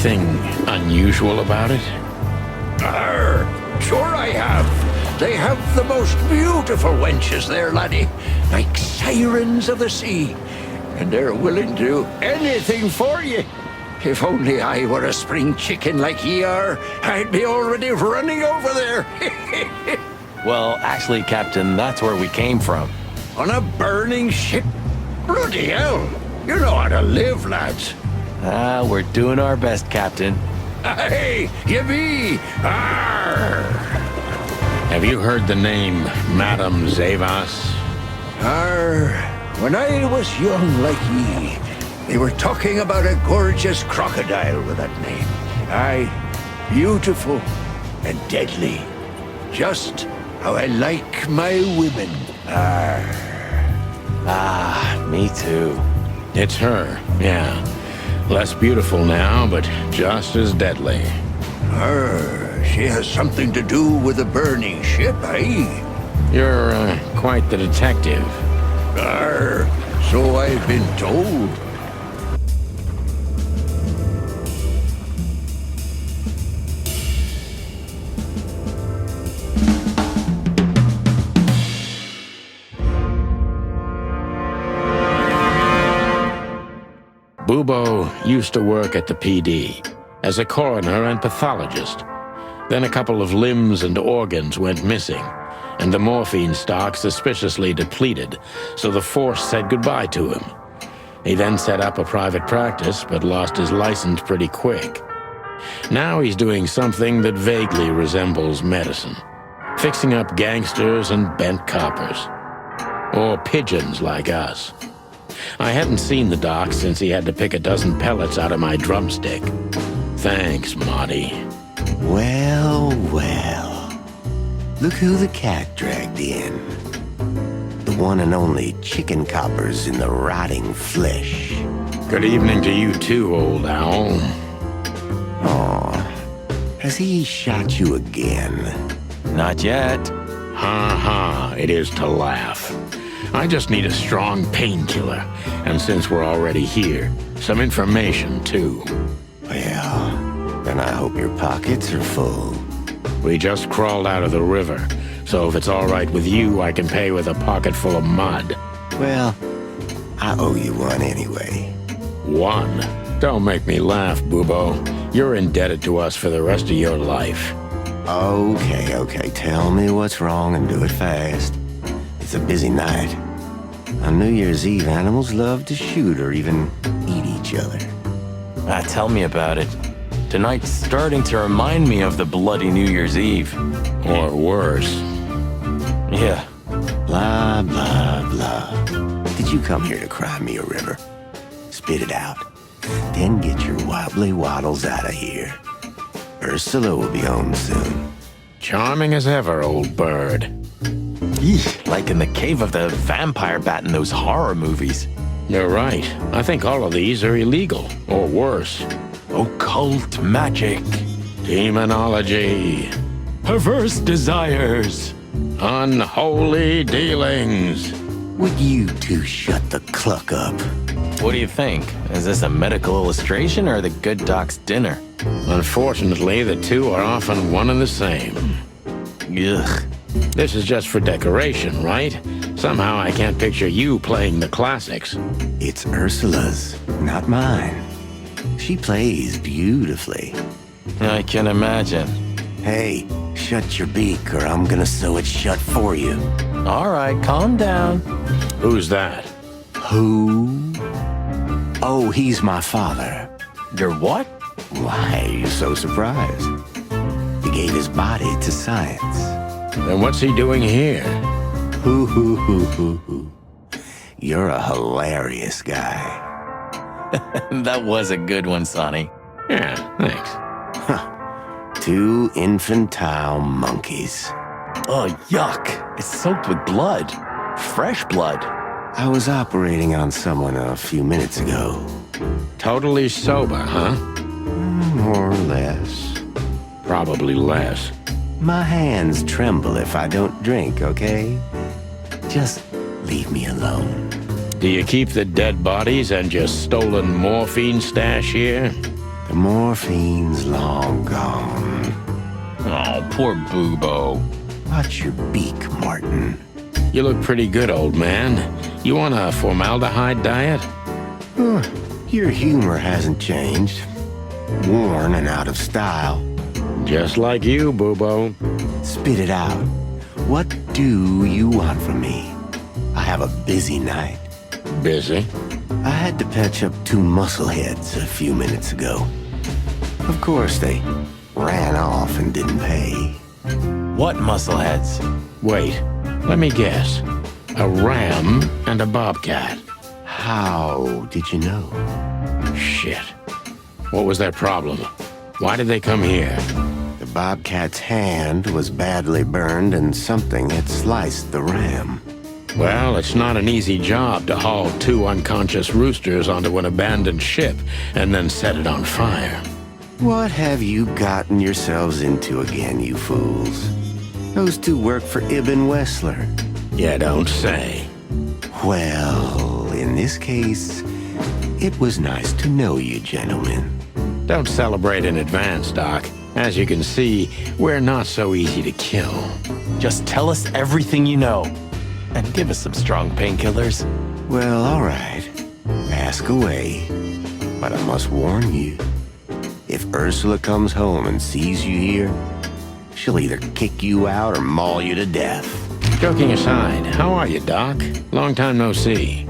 anything unusual about it? Sure I have. They have the most beautiful wenches there, laddie. Like sirens of the sea. And they're willing to do anything for you. If only I were a spring chicken like ye are, I'd be already running over there. Well, actually, Captain, that's where we came from. On a burning ship? Bloody hell. You know how to live, lads. We're doing our best, Captain. Hey, you be! Arr! Have you heard the name Madame Zavas? When I was young like ye, they were talking about a gorgeous crocodile with that name. Aye, beautiful and deadly. Just how I like my women. Me too. It's her, yeah. Less beautiful now, but just as deadly. She has something to do with the burning ship, eh? You're quite the detective. So I've been told. Bubo used to work at the PD as a coroner and pathologist. Then a couple of limbs and organs went missing, and the morphine stock suspiciously depleted, so the force said goodbye to him. He then set up a private practice, but lost his license pretty quick. Now he's doing something that vaguely resembles medicine, fixing up gangsters and bent coppers. Or pigeons like us. I hadn't seen the doc since he had to pick a dozen pellets out of my drumstick. Thanks, Marty. Well, look who the cat dragged in. The one and only chicken coppers in the rotting flesh. Good evening to you too, old owl. Has he shot you again? Not yet. Ha, it is to laugh. I just need a strong painkiller, and since we're already here, some information too. Well, then I hope your pockets are full. We just crawled out of the river, so if it's all right with you, I can pay with a pocket full of mud. Well, I owe you one anyway. One? Don't make me laugh, Bubo. You're indebted to us for the rest of your life. Okay, tell me what's wrong and do it fast. It's a busy night. On New Year's Eve, animals love to shoot or even eat each other. Tell me about it. Tonight's starting to remind me of the bloody New Year's Eve. Or worse. Yeah. Blah, blah, blah. Did you come here to cry me a river? Spit it out. Then get your wobbly waddles out of here. Ursula will be home soon. Charming as ever, old bird. Eek, like in the cave of the vampire bat in those horror movies. You're right. I think all of these are illegal, or worse. Occult magic. Demonology. Perverse desires. Unholy dealings. Would you two shut the cluck up? What do you think? Is this a medical illustration or the good doc's dinner? Unfortunately, the two are often one and the same. Ugh. This is just for decoration, right? Somehow I can't picture you playing the classics. It's Ursula's, not mine. She plays beautifully. I can imagine. Hey, shut your beak or I'm gonna sew it shut for you. All right, calm down. Who's that? Who? Oh, he's my father. Your what? Why are you so surprised? He gave his body to science. Then what's he doing here? Hoo. You're a hilarious guy. That was a good one, Sonny. Yeah, thanks. Two infantile monkeys. Oh, yuck. It's soaked with blood. Fresh blood. I was operating on someone a few minutes ago. Totally sober, huh? More or less. Probably less. My hands tremble if I don't drink, okay? Just leave me alone. Do you keep the dead bodies and your stolen morphine stash here? The The morphine's long gone. Oh, poor Boobo. Watch your beak, Martin. You look pretty good, old man. You on a formaldehyde diet? Your humor hasn't changed. Worn and out of style. Just like you, Boobo. Spit it out. What do you want from me? I have a busy night. Busy? I had to patch up 2 muscleheads a few minutes ago. Of course, they ran off and didn't pay. What muscleheads? Wait, let me guess. A ram and a bobcat. How did you know? Shit. What was their problem? Why did they come here? The bobcat's hand was badly burned and something had sliced the ram. Well, it's not an easy job to haul 2 unconscious roosters onto an abandoned ship and then set it on fire. What have you gotten yourselves into again, you fools? Those 2 work for Ibn Wessler. You don't say. Well, in this case, it was nice to know you, gentlemen. Don't celebrate in advance, Doc. As you can see, we're not so easy to kill. Just tell us everything you know. And give us some strong painkillers. Well, all right. Ask away. But I must warn you. If Ursula comes home and sees you here, she'll either kick you out or maul you to death. Joking aside, how are you, Doc? Long time no see.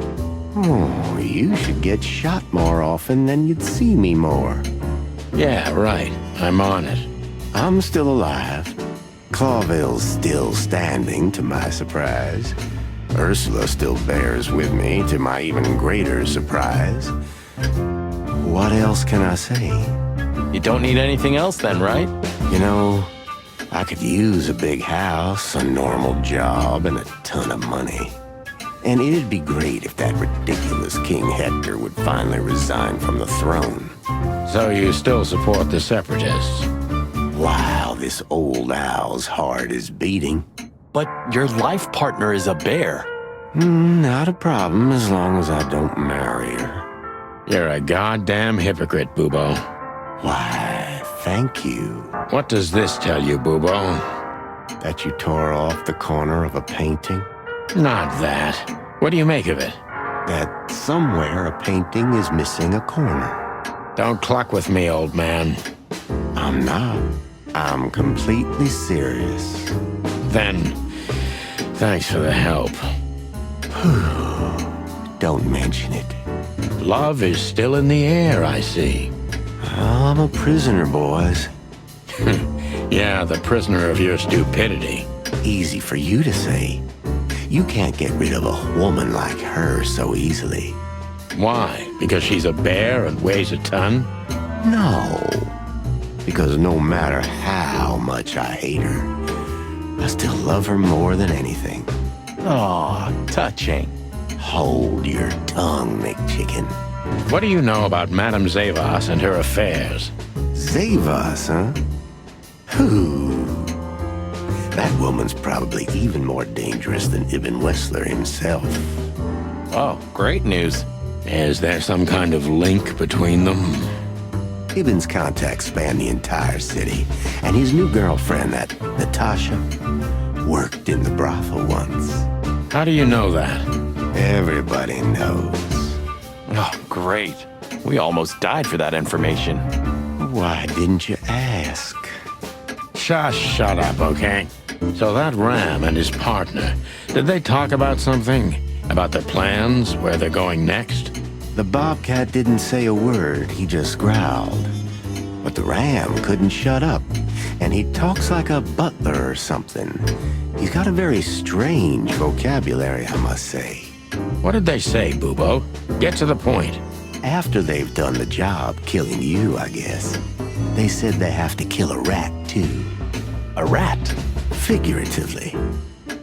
Oh, you should get shot more often, then you'd see me more. Yeah, right. I'm on it. I'm still alive. Clawville's still standing, to my surprise. Ursula still bears with me, to my even greater surprise. What else can I say? You don't need anything else then, right? You know, I could use a big house, a normal job, and a ton of money. And it'd be great if that ridiculous King Hector would finally resign from the throne. So you still support the Separatists? While this old owl's heart is beating. But your life partner is a bear. Not a problem as long as I don't marry her. You're a goddamn hypocrite, Boobo. Why, thank you. What does this tell you, Boobo? That you tore off the corner of a painting? Not that. What do you make of it? That somewhere a painting is missing a corner. Don't cluck with me, old man. I'm not. I'm completely serious. Then, thanks for the help. Don't mention it. Love is still in the air, I see. I'm a prisoner, boys. Yeah, the prisoner of your stupidity. Easy for you to say. You can't get rid of a woman like her so easily. Why? Because she's a bear and weighs a ton? No. Because no matter how much I hate her, I still love her more than anything. Aw, touching. Hold your tongue, McChicken. What do you know about Madame Zavas and her affairs? Zavas, huh? Who? That woman's probably even more dangerous than Ibn Wessler himself. Oh, great news. Is there some kind of link between them? Ibn's contacts span the entire city, and his new girlfriend, that Natasha, worked in the brothel once. How do you know that? Everybody knows. Oh, great. We almost died for that information. Why didn't you ask? Just shut up, okay? So that Ram and his partner, did they talk about something? About their plans, where they're going next? The bobcat didn't say a word, he just growled. But the ram couldn't shut up, and he talks like a butler or something. He's got a very strange vocabulary, I must say. What did they say, Boobo? Get to the point. After they've done the job killing you, I guess, they said they have to kill a rat, too. A rat? Figuratively.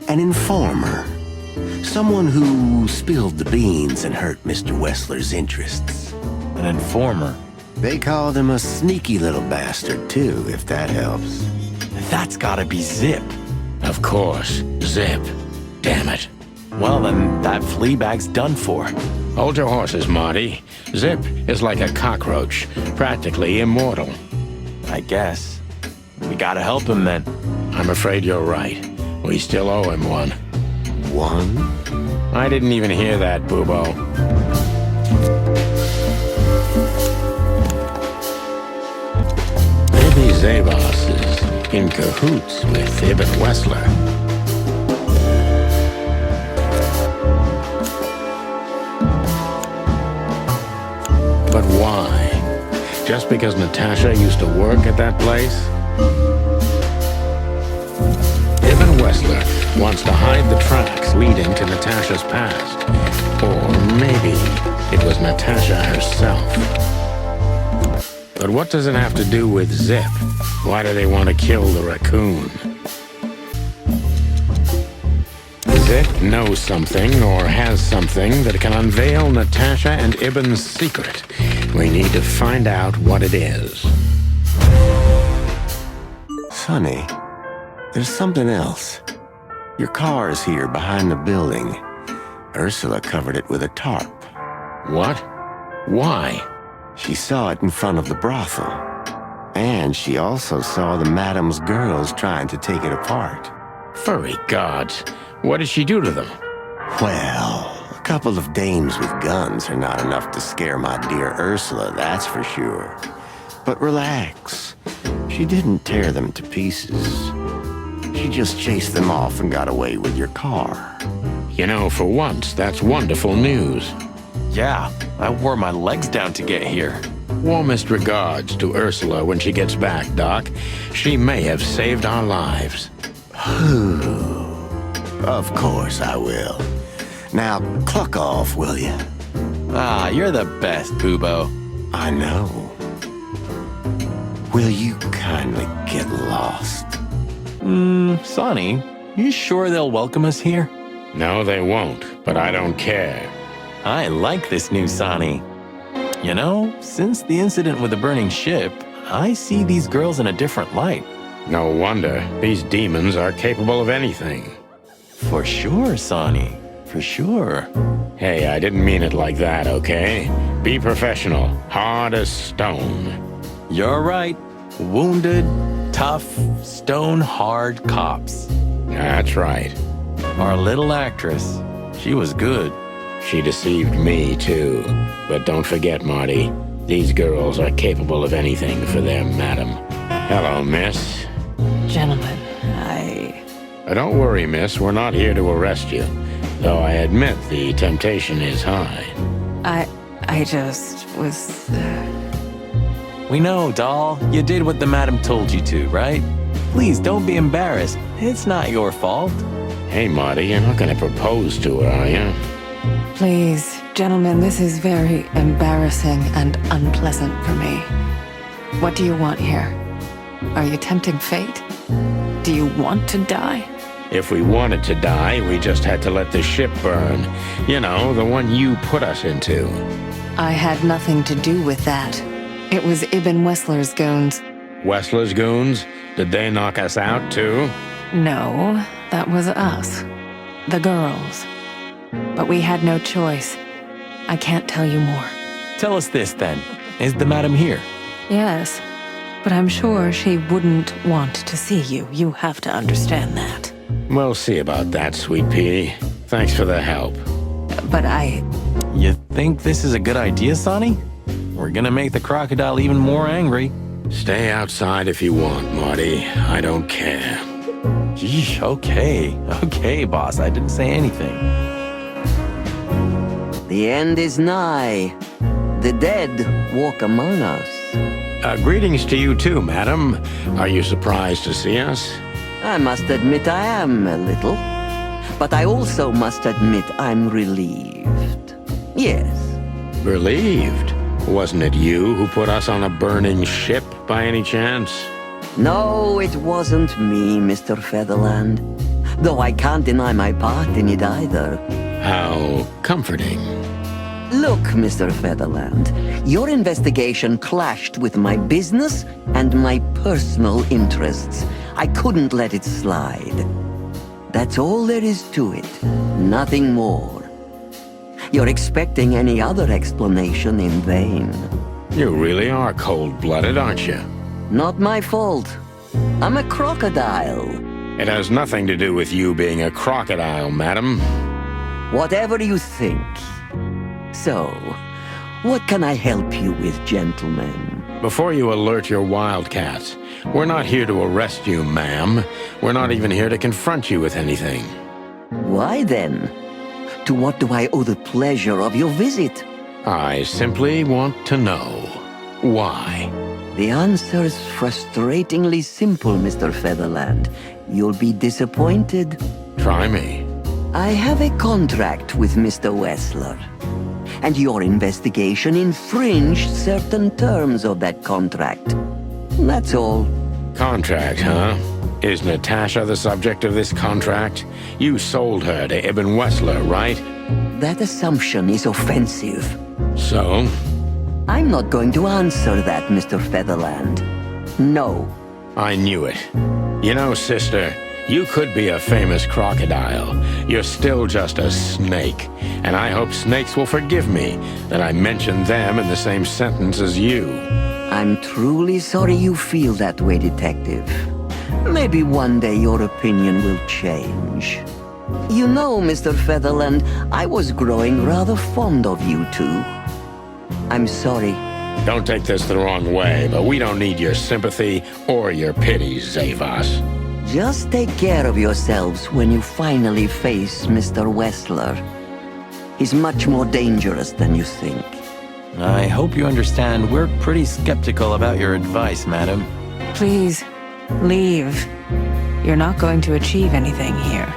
An informer. Someone who spilled the beans and hurt Mr. Wessler's interests. An informer? They called him a sneaky little bastard, too, if that helps. That's gotta be Zip. Of course. Zip. Damn it. Well, then that flea bag's done for. Hold your horses, Marty. Zip is like a cockroach, practically immortal. I guess. We gotta help him then. I'm afraid you're right. We still owe him one. One? I didn't even hear that, Boobo. Maybe Zavos is in cahoots with Ibn Wessler. But why? Just because Natasha used to work at that place? Ibn Wessler wants to hide the tracks leading to Natasha's past. Or maybe it was Natasha herself. But what does it have to do with Zip? Why do they want to kill the raccoon? Zip knows something or has something that can unveil Natasha and Ibn's secret. We need to find out what it is. Sonny, there's something else. Your car is here behind the building. Ursula covered it with a tarp. What? Why? She saw it in front of the brothel. And she also saw the madam's girls trying to take it apart. Furry gods. What did she do to them? Well, a couple of dames with guns are not enough to scare my dear Ursula, that's for sure. But relax. She didn't tear them to pieces. She just chased them off and got away with your car. You know, for once, that's wonderful news. Yeah, I wore my legs down to get here. Warmest regards to Ursula when she gets back, Doc. She may have saved our lives. Of course I will. Now, cluck off, will you? Ah, you're the best, Boobo. I know. Will you kindly get lost? Sonny, you sure they'll welcome us here? No, they won't, but I don't care. I like this new Sonny. You know, since the incident with the burning ship, I see these girls in a different light. No wonder. These demons are capable of anything. For sure, Sonny. For sure. Hey, I didn't mean it like that, okay? Be professional. Hard as stone. You're right. Wounded, tough, stone-hard cops. That's right. Our little actress. She was good. She deceived me, too. But don't forget, Marty, these girls are capable of anything for their madam. Hello, miss. Gentlemen, Don't worry, miss. We're not here to arrest you. Though I admit the temptation is high. I just was... We know, doll. You did what the madam told you to, right? Please don't be embarrassed. It's not your fault. Hey, Marty, you're not going to propose to her, are you? Please, gentlemen, this is very embarrassing and unpleasant for me. What do you want here? Are you tempting fate? Do you want to die? If we wanted to die, we just had to let the ship burn. You know, the one you put us into. I had nothing to do with that. It was Ibn Wessler's goons. Wessler's goons? Did they knock us out, too? No, that was us. The girls. But we had no choice. I can't tell you more. Tell us this, then. Is the madam here? Yes, but I'm sure she wouldn't want to see you. You have to understand that. We'll see about that, sweet pea. Thanks for the help. But You think this is a good idea, Sonny? We're gonna make the crocodile even more angry. Stay outside if you want, Marty. I don't care. Yeesh, okay. Okay, boss, I didn't say anything. The end is nigh. The dead walk among us. Greetings to you too, madam. Are you surprised to see us? I must admit I am a little. But I also must admit I'm relieved. Yes. Relieved? Wasn't it you who put us on a burning ship, by any chance? No, it wasn't me, Mr. Featherland. Though I can't deny my part in it either. How comforting. Look, Mr. Featherland, your investigation clashed with my business and my personal interests. I couldn't let it slide. That's all there is to it. Nothing more. You're expecting any other explanation in vain. You really are cold-blooded, aren't you? Not my fault. I'm a crocodile. It has nothing to do with you being a crocodile, madam. Whatever you think. So, what can I help you with, gentlemen? Before you alert your wildcats, we're not here to arrest you, ma'am. We're not even here to confront you with anything. Why then? To what do I owe the pleasure of your visit? I simply want to know why. The answer is frustratingly simple, Mr. Featherland. You'll be disappointed. Try me. I have a contract with Mr. Wessler, and your investigation infringed certain terms of that contract. That's all. Contract, huh? Is Natasha the subject of this contract? You sold her to Ibn Wessler, right? That assumption is offensive. So? I'm not going to answer that, Mr. Featherland. No. I knew it. You know, sister, you could be a famous crocodile. You're still just a snake. And I hope snakes will forgive me that I mentioned them in the same sentence as you. I'm truly sorry you feel that way, Detective. Maybe one day your opinion will change. You know, Mr. Featherland, I was growing rather fond of you two. I'm sorry. Don't take this the wrong way, but we don't need your sympathy or your pity, Zavas. Just take care of yourselves when you finally face Mr. Wessler. He's much more dangerous than you think. I hope you understand we're pretty skeptical about your advice, madam. Please, leave. You're not going to achieve anything here.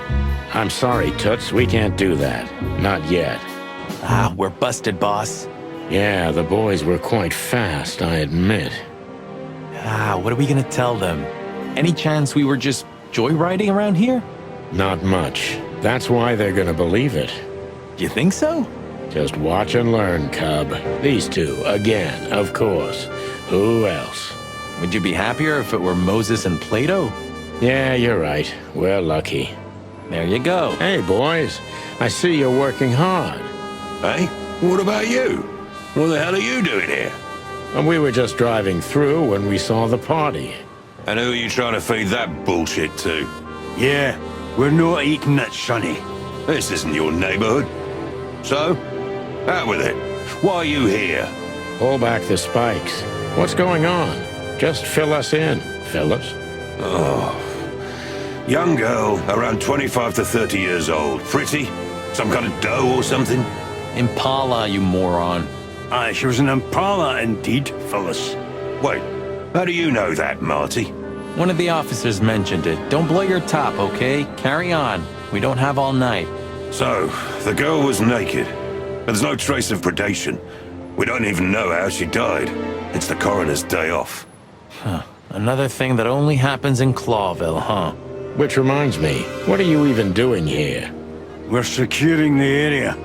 I'm sorry, Toots, we can't do that. Not yet. We're busted, boss. Yeah, the boys were quite fast, I admit. What are we gonna tell them? Any chance we were just joyriding around here? Not much. That's why they're gonna believe it. You think so? Just watch and learn, cub. These two, again, of course. Who else? Would you be happier if it were Moses and Plato? Yeah, you're right. We're lucky. There you go. Hey, boys. I see you're working hard. Hey, what about you? What the hell are you doing here? And we were just driving through when we saw the party. And who are you trying to feed that bullshit to? Yeah, we're not eating that, Sonny. This isn't your neighborhood. So, out with it. Why are you here? Pull back the spikes. What's going on? Just fill us in, Phyllis. Young girl, around 25 to 30 years old. Pretty? Some kind of dough or something? Impala, you moron. Aye, she was an Impala indeed, Phyllis. Wait, how do you know that, Marty? One of the officers mentioned it. Don't blow your top, okay? Carry on. We don't have all night. So, the girl was naked. But there's no trace of predation. We don't even know how she died. It's the coroner's day off. Another thing that only happens in Clawville, huh? Which reminds me, what are you even doing here? We're securing the area.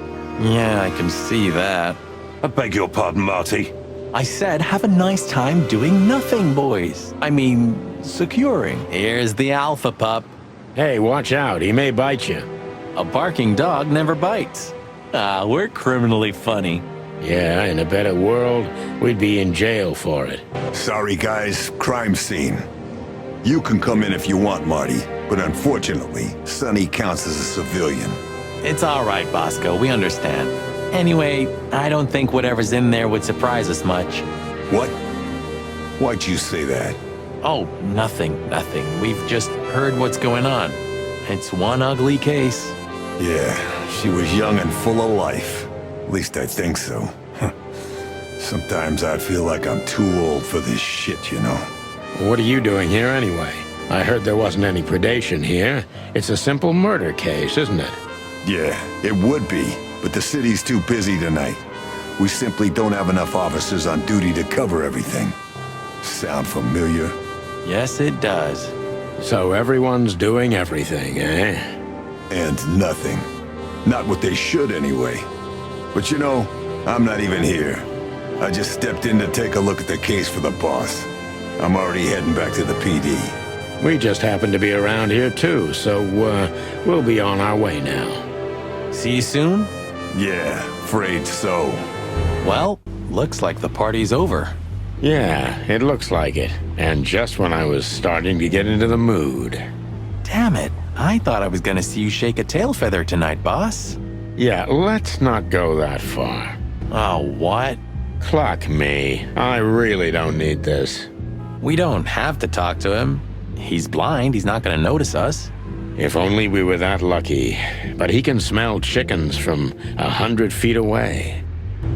Yeah, I can see that. I beg your pardon, Marty. I said have a nice time doing nothing, boys. I mean, securing. Here's the alpha pup. Hey, watch out, he may bite you. A barking dog never bites. We're criminally funny. Yeah, in a better world, we'd be in jail for it. Sorry, guys. Crime scene. You can come in if you want, Marty, but unfortunately, Sonny counts as a civilian. It's all right, Bosco. We understand. Anyway, I don't think whatever's in there would surprise us much. What? Why'd you say that? Oh, nothing. We've just heard what's going on. It's one ugly case. Yeah, she was young and full of life. At least I think so. Sometimes I feel like I'm too old for this shit, you know? What are you doing here anyway? I heard there wasn't any predation here. It's a simple murder case, isn't it? Yeah, it would be, but the city's too busy tonight. We simply don't have enough officers on duty to cover everything. Sound familiar? Yes, it does. So everyone's doing everything, eh? And nothing. Not what they should, anyway. But you know, I'm not even here. I just stepped in to take a look at the case for the boss. I'm already heading back to the PD. We just happen to be around here too, so we'll be on our way now. See you soon? Yeah, afraid so. Well, looks like the party's over. Yeah, it looks like it. And just when I was starting to get into the mood. Damn it. I thought I was gonna see you shake a tail feather tonight, boss. Yeah, let's not go that far. Oh, what? Clock me. I really don't need this. We don't have to talk to him. He's blind, he's not gonna notice us. If only we were that lucky. But he can smell chickens from 100 feet away.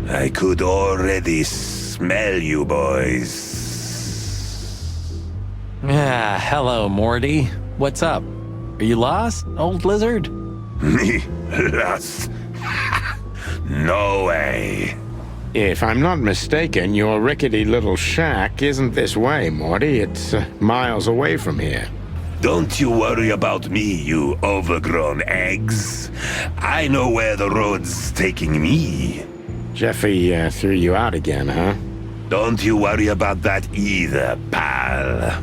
I could already smell you boys. Ah, hello, Morty. What's up? Are you lost, old lizard? Me lost? No way. If I'm not mistaken, your rickety little shack isn't this way, Morty. It's miles away from here. Don't you worry about me, you overgrown eggs. I know where the road's taking me. Jeffy threw you out again, huh? Don't you worry about that either, pal.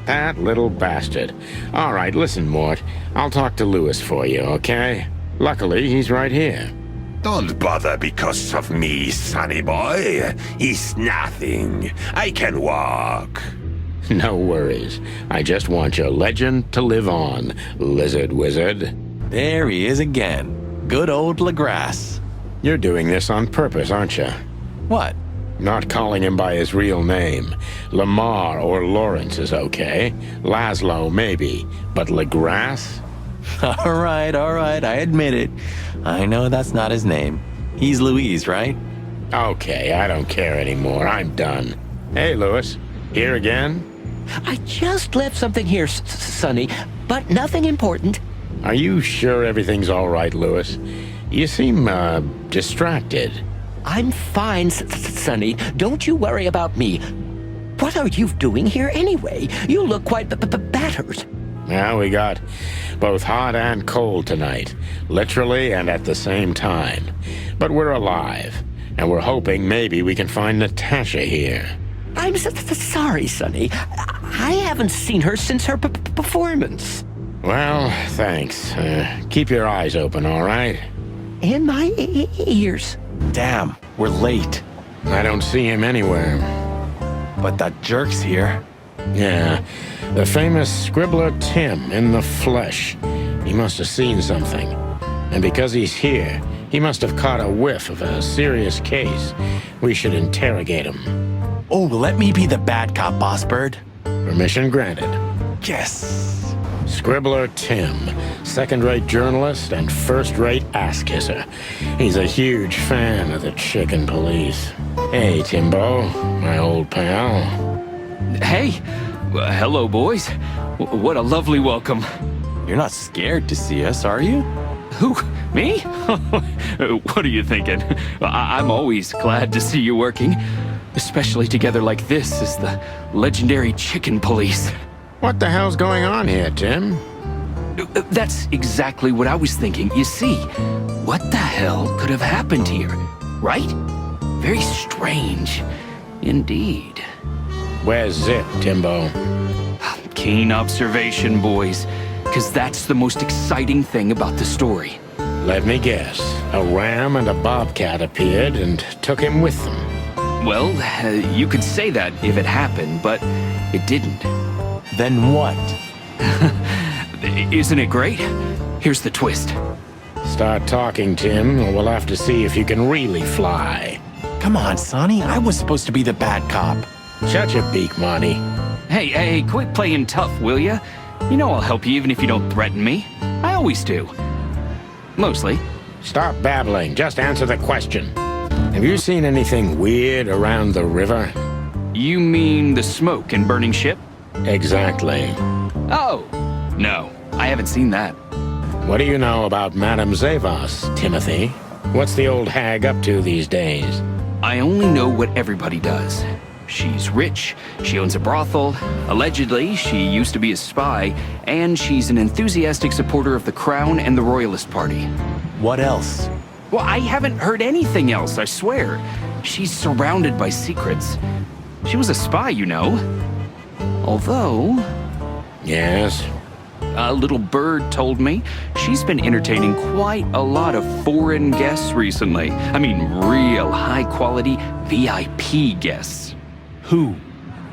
That little bastard. All right, listen, Mort. I'll talk to Lewis for you, okay? Luckily, he's right here. Don't bother because of me, sonny boy. It's nothing. I can walk. No worries. I just want your legend to live on, lizard wizard. There he is again. Good old LaGrasse. You're doing this on purpose, aren't you? What? Not calling him by his real name. Lamar or Lawrence is okay. Laszlo, maybe. But LaGrasse? All right, I admit it. I know that's not his name. He's Louise, right? Okay, I don't care anymore. I'm done. Hey, Lewis. Here again? I just left something here, Sonny, but nothing important. Are you sure everything's all right, Lewis? You seem, distracted. I'm fine, Sonny. Don't you worry about me. What are you doing here anyway? You look quite battered. Well, we got both hot and cold tonight, literally and at the same time. But we're alive, and we're hoping maybe we can find Natasha here. I'm sorry, Sonny. I haven't seen her since her performance. Well, thanks. Keep your eyes open, all right? And my ears. Damn, we're late. I don't see him anywhere. But that jerk's here. Yeah, the famous scribbler Tim in the flesh. He must have seen something. And because he's here, he must have caught a whiff of a serious case. We should interrogate him. Oh, let me be the bad cop, Boss Bird. Permission granted. Yes. Scribbler Tim, second-rate journalist and first-rate ass-kisser. He's a huge fan of the chicken police. Hey, Timbo, my old pal. Hey, hello, boys. What a lovely welcome. You're not scared to see us, are you? Who? Me? What are you thinking? I'm always glad to see you working, especially together like this as the legendary chicken police. What the hell's going on here, Tim? That's exactly what I was thinking. You see, what the hell could have happened here, right? Very strange, indeed. Where's Zip, Timbo? Keen observation, boys, because that's the most exciting thing about the story. Let me guess. A ram and a bobcat appeared and took him with them. Well, you could say that if it happened, but it didn't. Then what? Isn't it great? Here's the twist. Start talking, Tim, or we'll have to see if you can really fly. Come on, Sonny. I was supposed to be the bad cop. Shut your beak, Monty. Hey, quit playing tough, will ya? You know I'll help you even if you don't threaten me. I always do. Mostly. Stop babbling. Just answer the question. Have you seen anything weird around the river? You mean the smoke and burning ship? Exactly. Oh, no. I haven't seen that. What do you know about Madame Zavos, Timothy? What's the old hag up to these days? I only know what everybody does. She's rich, she owns a brothel, allegedly she used to be a spy, and she's an enthusiastic supporter of the Crown and the Royalist Party. What else? Well, I haven't heard anything else, I swear. She's surrounded by secrets. She was a spy, you know. Although... Yes? A little bird told me she's been entertaining quite a lot of foreign guests recently. I mean, real high-quality VIP guests. Who?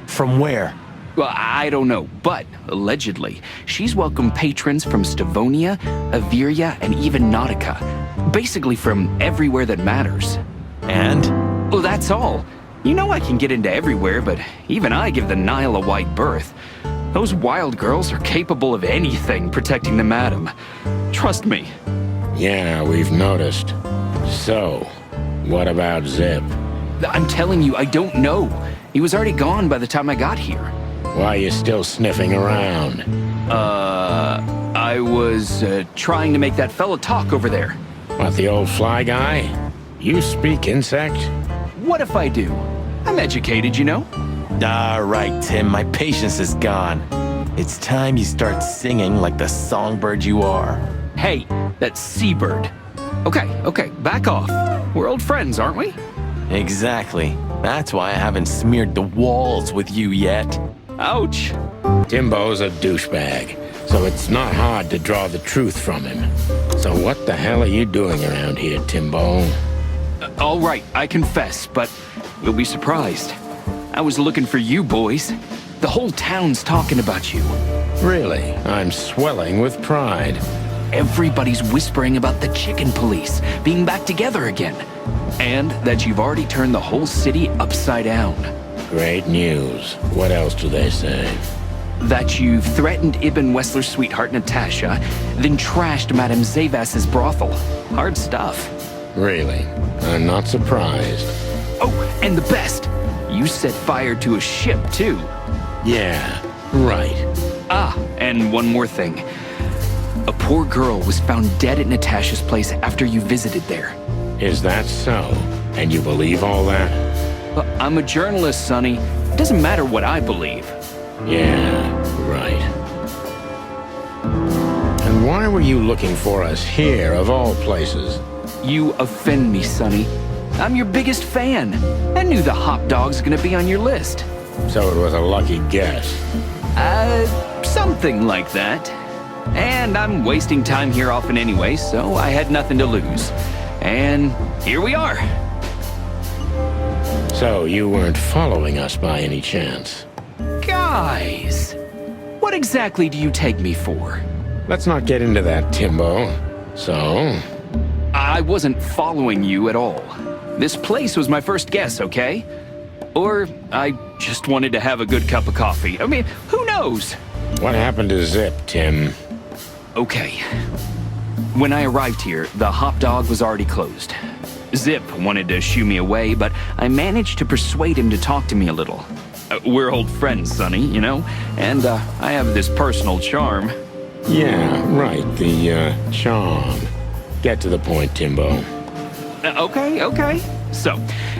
From where? Well, I don't know, but allegedly, she's welcomed patrons from Stavonia, Averia, and even Nautica. Basically from everywhere that matters. And? Well, that's all. You know I can get into everywhere, but even I give the Nile a wide berth. Those wild girls are capable of anything protecting the madam. Trust me. Yeah, we've noticed. So, what about Zip? I'm telling you, I don't know. He was already gone by the time I got here. Why are you still sniffing around? I was trying to make that fella talk over there. What, the old fly guy? You speak insect? What if I do? I'm educated, you know? All right, Tim, my patience is gone. It's time you start singing like the songbird you are. Hey, that's seabird. Okay, back off. We're old friends, aren't we? Exactly. That's why I haven't smeared the walls with you yet. Ouch. Timbo's a douchebag, so it's not hard to draw the truth from him. So what the hell are you doing around here, Timbo? All right, I confess, but you'll be surprised. I was looking for you boys. The whole town's talking about you. Really? I'm swelling with pride. Everybody's whispering about the chicken police being back together again. And that you've already turned the whole city upside down. Great news. What else do they say? That you've threatened Ibn Wessler's sweetheart Natasha, then trashed Madame Zavas's brothel. Hard stuff. Really? I'm not surprised. Oh, and the best! You set fire to a ship, too. Yeah, right. Ah, and one more thing. A poor girl was found dead at Natasha's place after you visited there. Is that so? And you believe all that? But I'm a journalist, Sonny. It doesn't matter what I believe. Yeah, right. And why were you looking for us here, of all places? You offend me, Sonny. I'm your biggest fan. I knew the hot dog's gonna be on your list. So it was a lucky guess. Something like that. And I'm wasting time here often anyway, so I had nothing to lose. And here we are. So you weren't following us by any chance? Guys, what exactly do you take me for? Let's not get into that, Timbo. So? I wasn't following you at all. This place was my first guess, okay? Or I just wanted to have a good cup of coffee. I mean, who knows? What happened to Zip, Tim? Okay. When I arrived here, the hot dog was already closed. Zip wanted to shoo me away, but I managed to persuade him to talk to me a little. We're old friends, Sonny, you know? And I have this personal charm. Yeah, right, the charm. Get to the point, Timbo. Okay. So,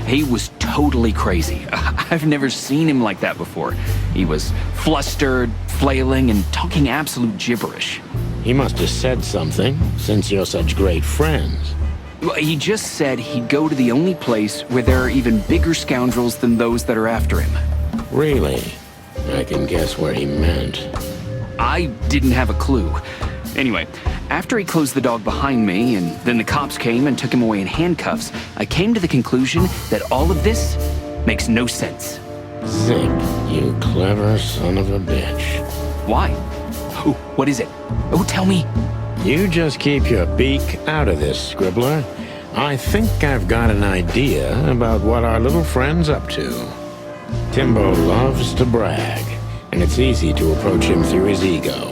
he was totally crazy. I've never seen him like that before. He was flustered, flailing, and talking absolute gibberish. He must have said something, since you're such great friends. Well, he just said he'd go to the only place where there are even bigger scoundrels than those that are after him. Really? I can guess where he meant. I didn't have a clue. Anyway, after he closed the dog behind me, and then the cops came and took him away in handcuffs, I came to the conclusion that all of this makes no sense. Zip, you clever son of a bitch. Why? Oh, what is it? Oh, tell me. You just keep your beak out of this, Scribbler. I think I've got an idea about what our little friend's up to. Timbo loves to brag, and it's easy to approach him through his ego.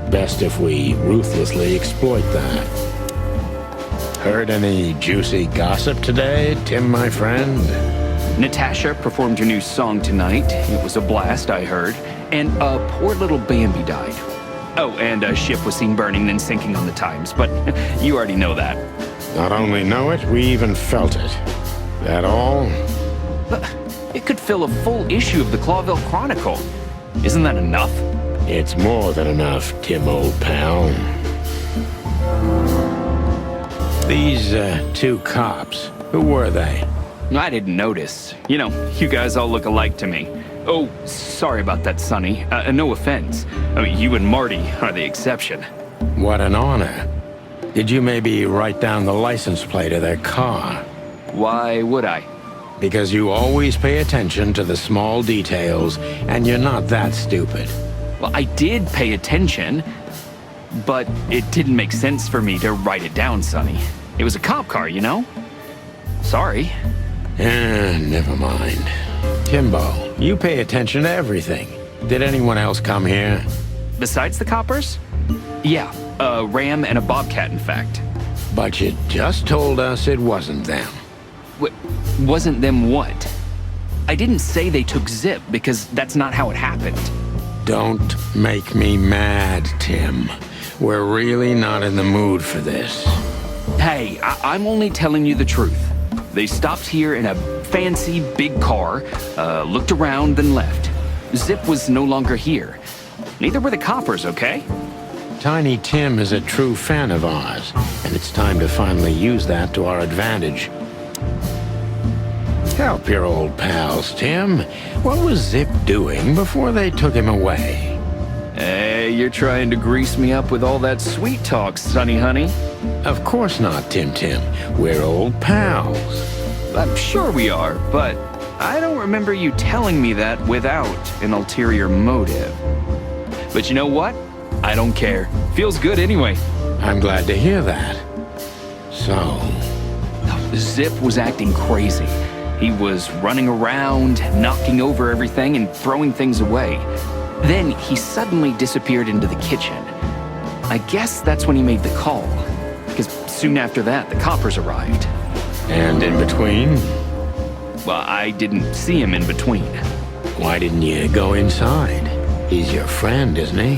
Best if we ruthlessly exploit that. Heard any juicy gossip today, Tim, my friend? Natasha performed her new song tonight. It was a blast, I heard. And poor little Bambi died. Oh, and a ship was seen burning then sinking on the Times, but you already know that. Not only know it, we even felt it. That all? But it could fill a full issue of the Clawville Chronicle. Isn't that enough? It's more than enough, Tim, old pal. These two cops, who were they? I didn't notice. You know, you guys all look alike to me. Oh, sorry about that, Sonny. No offense. I mean, you and Marty are the exception. What an honor. Did you maybe write down the license plate of their car? Why would I? Because you always pay attention to the small details, and you're not that stupid. Well, I did pay attention, but it didn't make sense for me to write it down, Sonny. It was a cop car, you know? Sorry. Never mind. Timbo, you pay attention to everything. Did anyone else come here? Besides the coppers? Yeah, a ram and a bobcat, in fact. But you just told us it wasn't them. Wasn't them what? I didn't say they took Zip, because that's not how it happened. Don't make me mad, Tim. We're really not in the mood for this. Hey, I'm only telling you the truth. They stopped here in a fancy big car, looked around, then left. Zip was no longer here. Neither were the coppers, okay? Tiny Tim is a true fan of ours, and it's time to finally use that to our advantage. Help your old pals, Tim. What was Zip doing before they took him away? Hey, you're trying to grease me up with all that sweet talk, Sonny honey. Of course not, Tim. We're old pals. I'm sure we are, but I don't remember you telling me that without an ulterior motive. But you know what? I don't care. Feels good anyway. I'm glad to hear that. So... Zip was acting crazy. He was running around, knocking over everything and throwing things away. Then he suddenly disappeared into the kitchen. I guess that's when he made the call, because soon after that, the coppers arrived. And in between? Well, I didn't see him in between. Why didn't you go inside? He's your friend, isn't he?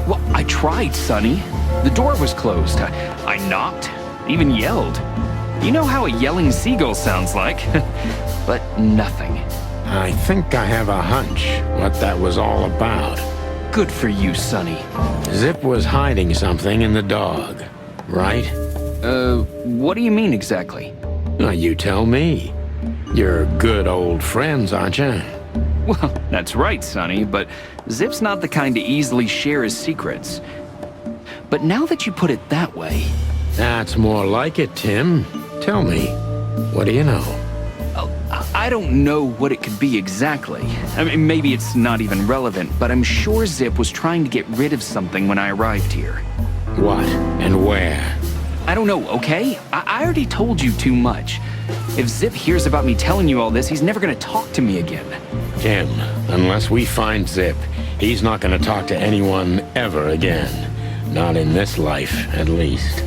Well, I tried, Sonny. The door was closed. I knocked, even yelled. You know how a yelling seagull sounds like. But nothing. I think I have a hunch what that was all about. Good for you, Sonny. Zip was hiding something in the dog, right? What do you mean exactly? Now, you tell me. You're good old friends, aren't you? Well, that's right, Sonny, but Zip's not the kind to easily share his secrets. But now that you put it that way... That's more like it, Tim. Tell me, what do you know? I don't know what it could be exactly. I mean, maybe it's not even relevant, but I'm sure Zip was trying to get rid of something when I arrived here. What and where? I don't know, okay? I already told you too much. If Zip hears about me telling you all this, he's never gonna talk to me again. Tim, unless we find Zip, he's not gonna talk to anyone ever again. Not in this life, at least.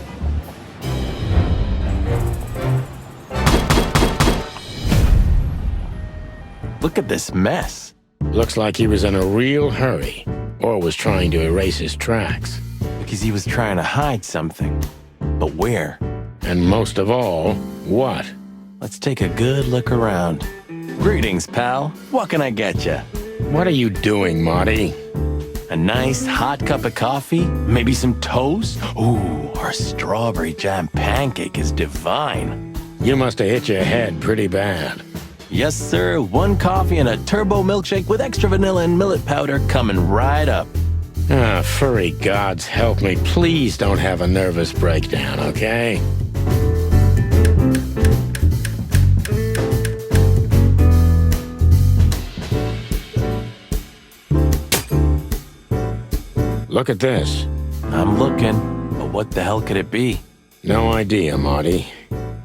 Look at this mess. Looks like he was in a real hurry, or was trying to erase his tracks. Because he was trying to hide something. But where? And most of all, what? Let's take a good look around. Greetings, pal. What can I get you? What are you doing, Marty? A nice hot cup of coffee? Maybe some toast? Ooh, our strawberry jam pancake is divine. You must have hit your head pretty bad. Yes, sir. 1 coffee and a turbo milkshake with extra vanilla and millet powder coming right up. Ah, furry gods help me. Please don't have a nervous breakdown, okay? Look at this. I'm looking, but what the hell could it be? No idea, Marty.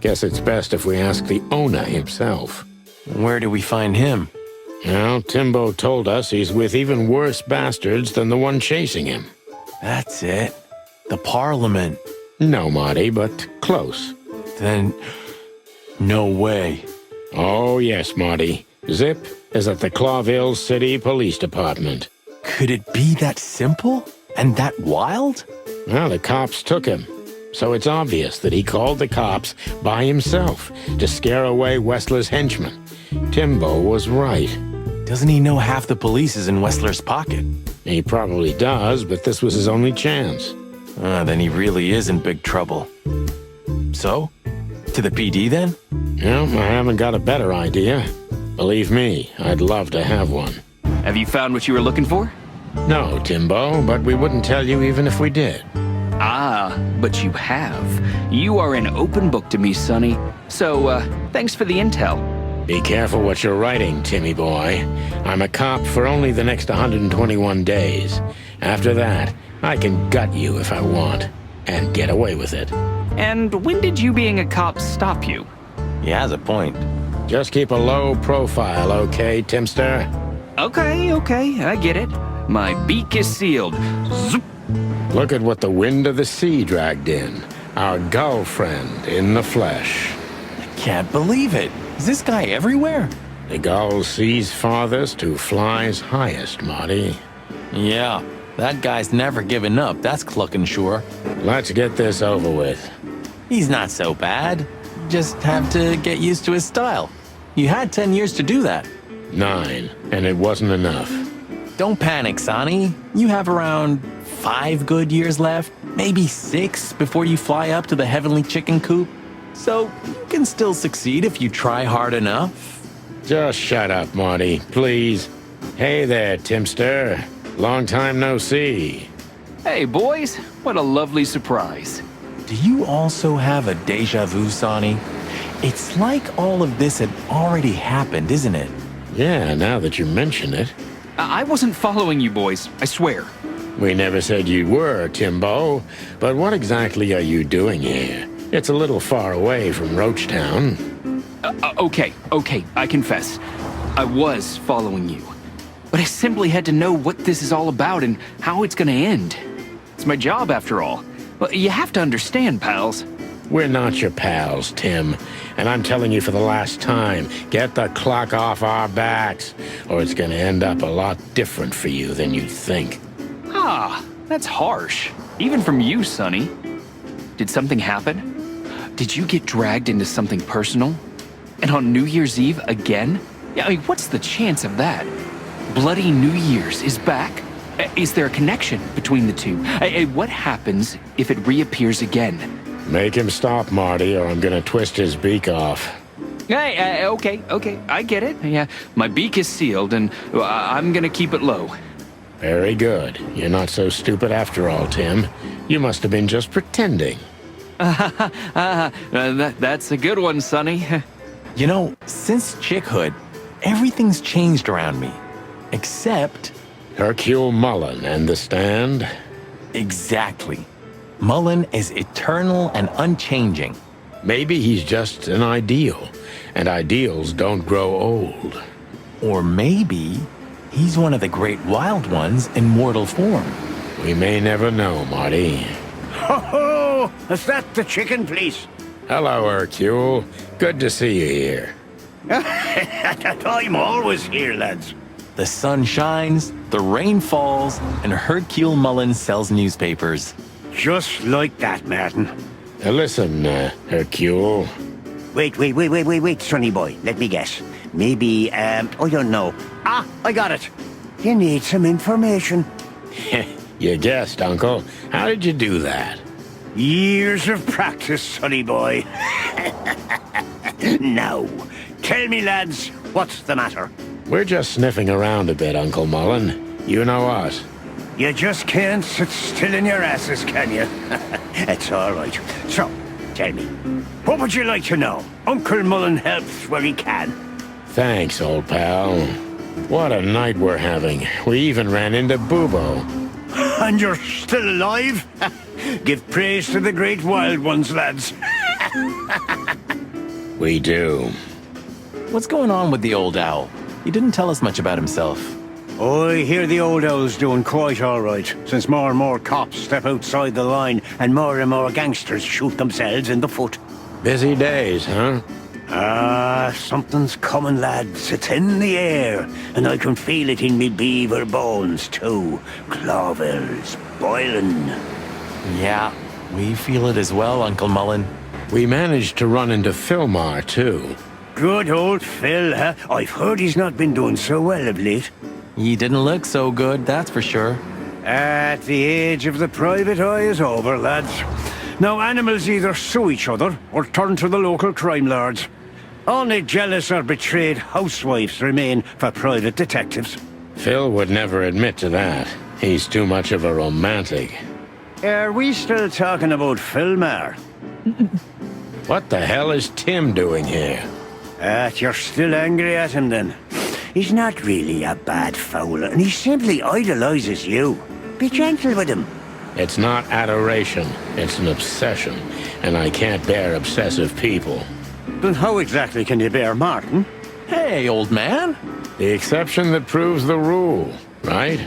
Guess it's best if we ask the owner himself. Where do we find him? Well, Timbo told us he's with even worse bastards than the one chasing him. That's it. The Parliament. No, Marty, but close. Then, no way. Oh, yes, Marty. Zip is at the Clawville City Police Department. Could it be that simple? And that wild? Well, the cops took him. So it's obvious that he called the cops by himself to scare away Wessler's henchmen. Timbo was right. Doesn't he know half the police is in Wessler's pocket? He probably does, but this was his only chance. Then he really is in big trouble. So? To the PD then? No, I haven't got a better idea. Believe me, I'd love to have one. Have you found what you were looking for? No, Timbo, but we wouldn't tell you even if we did. Ah, but you have. You are an open book to me, Sonny. So, thanks for the intel. Be careful what you're writing, Timmy boy. I'm a cop for only the next 121 days. After that, I can gut you if I want, and get away with it. And when did you being a cop stop you? He has a point. Just keep a low profile, okay, Timster? Okay, I get it. My beak is sealed. Zoop. Look at what the wind of the sea dragged in. Our gull friend in the flesh. Can't believe it. Is this guy everywhere? The gull sees farthest who flies highest, Marty. Yeah, that guy's never given up, that's clucking sure. Let's get this over with. He's not so bad. Just have to get used to his style. You had 10 years to do that. 9, and it wasn't enough. Don't panic, Sonny. You have around 5 good years left, maybe 6 before you fly up to the heavenly chicken coop. So you can still succeed if you try hard enough. Just shut up, Marty, please. Hey there, Timster. Long time no see. Hey, boys. What a lovely surprise. Do you also have a deja vu, Sonny? It's like all of this had already happened, isn't it? Yeah, now that you mention it. I wasn't following you boys, I swear. We never said you were, Timbo. But what exactly are you doing here? It's a little far away from Roachtown. Okay, I confess. I was following you. But I simply had to know what this is all about and how it's gonna end. It's my job, after all. Well, you have to understand, pals. We're not your pals, Tim. And I'm telling you for the last time, get the clock off our backs, or it's gonna end up a lot different for you than you think. Ah, that's harsh. Even from you, Sonny. Did something happen? Did you get dragged into something personal? And on New Year's Eve again? Yeah, I mean, what's the chance of that? Bloody New Year's is back? Is there a connection between the two? What happens if it reappears again? Make him stop, Marty, or I'm gonna twist his beak off. Hey, okay, I get it. Yeah, my beak is sealed, and I'm gonna keep it low. Very good. You're not so stupid after all, Tim. You must have been just pretending. That's a good one, Sonny. You know, since chickhood, everything's changed around me. Except... Hercule Mullen and the stand? Exactly. Mullen is eternal and unchanging. Maybe he's just an ideal, and ideals don't grow old. Or maybe he's one of the great wild ones in mortal form. We may never know, Marty. Ho ho! Is that the chicken, please? Hello, Hercule. Good to see you here. I'm always here, lads. The sun shines, the rain falls, and Hercule Mullen sells newspapers. Just like that, Martin. Listen, Hercule. Wait, Sonny boy. Let me guess. Maybe, I don't know. Ah, I got it. You need some information. You guessed, Uncle. How did you do that? Years of practice, sonny boy. Now, tell me, lads, what's the matter? We're just sniffing around a bit, Uncle Mullen. You know us. You just can't sit still in your asses, can you? It's all right. So, tell me. What would you like to know? Uncle Mullen helps where he can. Thanks, old pal. What a night we're having. We even ran into Bubo. And you're still alive? Give praise to the great wild ones, lads. We do. What's going on with the old owl? He didn't tell us much about himself. I hear the old owl's doing quite all right, since more and more cops step outside the line and more gangsters shoot themselves in the foot. Busy days, huh? Something's coming, lads. It's in the air, and I can feel it in me beaver bones, too. Clovel's boiling. Yeah, we feel it as well, Uncle Mullen. We managed to run into Philmar, too. Good old Phil, huh? I've heard he's not been doing so well of late. He didn't look so good, that's for sure. At the age of the private eye is over, lads. Now animals either sue each other or turn to the local crime lords. Only jealous or betrayed housewives remain for private detectives. Phil would never admit to that. He's too much of a romantic. Are we still talking about Philmar? What the hell is Tim doing here? You're still angry at him then? He's not really a bad fowler, and he simply idolizes you. Be gentle with him. It's not adoration, it's an obsession, and I can't bear obsessive people. Then how exactly can you bear Martin? Hey, old man. The exception that proves the rule, right?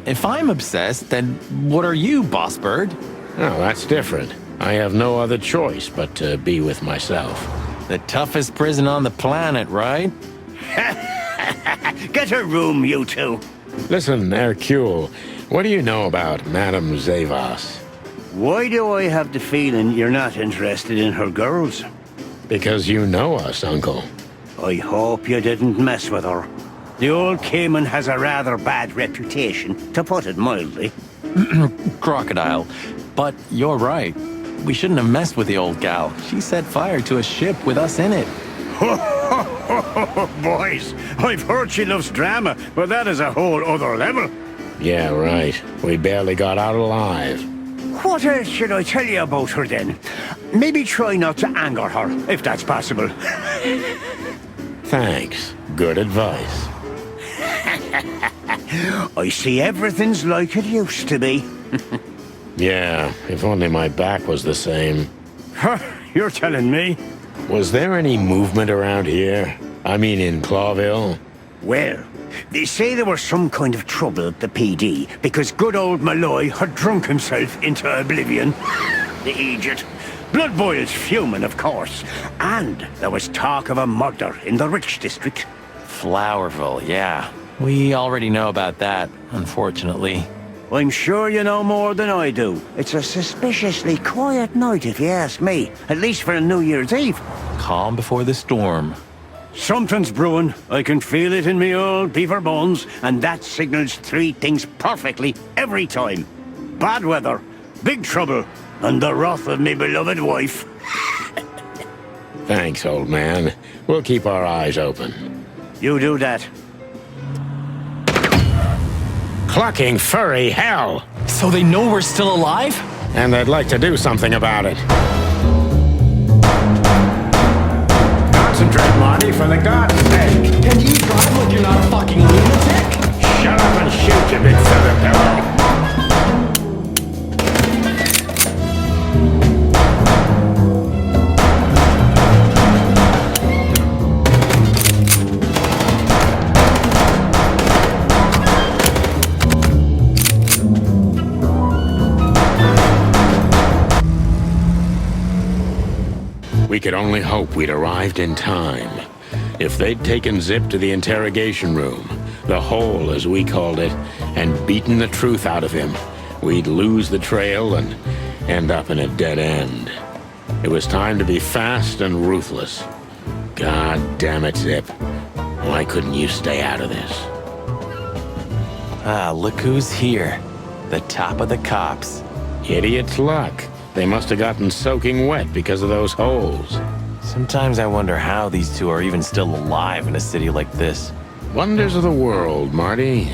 If I'm obsessed, then what are you, boss bird? No, that's different. I have no other choice but to be with myself. The toughest prison on the planet, right? Get a room, you two. Listen, Hercule, what do you know about Madame Zavas? Why do I have the feeling you're not interested in her girls? Because you know us, Uncle. I hope you didn't mess with her. The old Cayman has a rather bad reputation, to put it mildly. Crocodile. But you're right. We shouldn't have messed with the old gal. She set fire to a ship with us in it. Boys, I've heard she loves drama, but that is a whole other level. Yeah, right. We barely got out alive. What else should I tell you about her then? Maybe try not to anger her, if that's possible. Thanks. Good advice. I see everything's like it used to be. Yeah, if only my back was the same. You're telling me? Was there any movement around here? I mean in Clawville? Well, they say there was some kind of trouble at the PD because good old Malloy had drunk himself into oblivion. The idiot. Blood boils fuming, of course. And there was talk of a murder in the Rich District. Flowerville, yeah. We already know about that, unfortunately. I'm sure you know more than I do. It's a suspiciously quiet night, if you ask me. At least for a New Year's Eve. Calm before the storm. Something's brewing. I can feel it in me old beaver bones, and that signals three things perfectly every time. Bad weather, big trouble, and the wrath of me beloved wife. Thanks, old man. We'll keep our eyes open. You do that. Clucking furry hell! So they know we're still alive? And they'd like to do something about it. Concentrate, Marty, for the God's sake! Can you drive like you're not a fucking lunatic? Shut up and shoot, you big feather pillow! We could only hope we'd arrived in time. If they'd taken Zip to the interrogation room, the hole as we called it, and beaten the truth out of him, we'd lose the trail and end up in a dead end. It was time to be fast and ruthless. God damn it, Zip. Why couldn't you stay out of this? Ah, look who's here. The top of the cops. Idiot's luck. They must have gotten soaking wet because of those holes. Sometimes I wonder how these two are even still alive in a city like this. Wonders of the world, Marty.